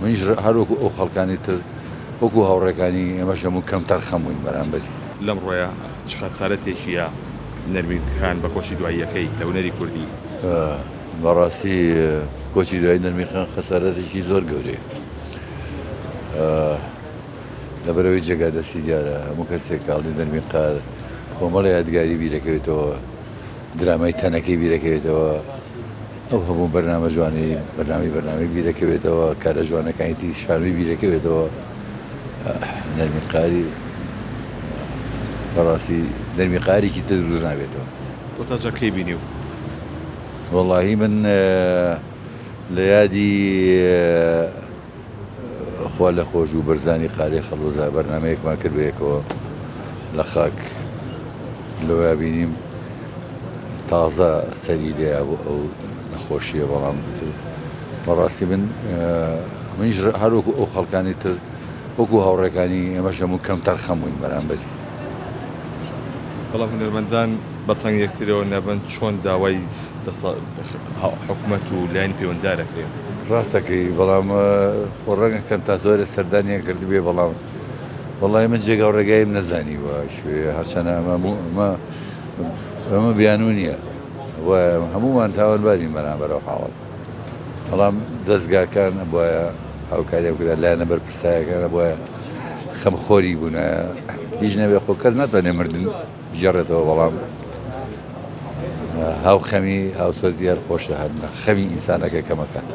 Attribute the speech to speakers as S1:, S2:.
S1: منیش هەروەکو ئەو خەڵکانی تر وەکو هاوڕێکانی ئێمەش هەموو کەمتر خەمووین بەرامبەری
S2: لەم ڕۆیە چ خەسارەتێکیە نەرمین خان بە کۆچی دواییەکەی لە هونەری کوردی؟
S1: بەڕاستی کۆچی دوای نەرمی خان خەسارەتێکی زۆر گەورەیە لەبەرەوەی جێگا دەستی دیارە هەموو کەسێک کاڵی نەرمی قار کۆمەڵی یادگاری بیرەکەوێتەوە درامای تەنەکەی بیرەکەوێتەوە ئەو هەموو بەرنامە جوانی بەرنامی بیرەکەوێتەوە کارە جوانەکانی شانوی بیرەکەوێتەوە نەرمی قاری بەڕاستی نەرمی قارێکی تر دروست نابێتەوە.
S2: تۆ تاجەکەی بینی و
S1: وەڵاهی من لە یادی خوا لە خۆش و بەرزانی قارێ خەڵوزا بەرنمەیەکمان کرد بەیەکەوە لە خاک لەوە بینیم تازە سەری لێ بۆ ئەو نەخۆشیە بەڵام بەڕاستی منیش هەروەکو ئەو خەڵکانی تر وەکو هاوڕێکانی ئێمەش هەموو کەمتر خەمووین بەرامبەری
S2: بەڵام هونەرمەندان بەتەنگ یەکترەوە نەبن چۆن داوای حکوومەت و لایەن پەیوەنددارەکرێن.
S1: ڕاستەکەی بەڵام ڕەنگە کەم تا زۆرە سەردانیان کردبێ بەڵام وەڵای من جێگا و ڕێگایم نەزانی وە شوێ هەرچەنە ئەمە بیانوو نییە هەمومان تاوانبارین بەرامبەرەوە حاڵەت بەڵام دەستگاکان بۆیە هاوکاریان کرا لایەنە بەر پرسایەکانە بۆیە خەمخۆری بوونە هیچ نەبێ خۆ کەس ناتوانێ مردن بژێڕێتەوە بەڵام هاو خەمی هاوسەر دیار خۆشە هەرنە خەمی ئینسانەکە کەمەکات.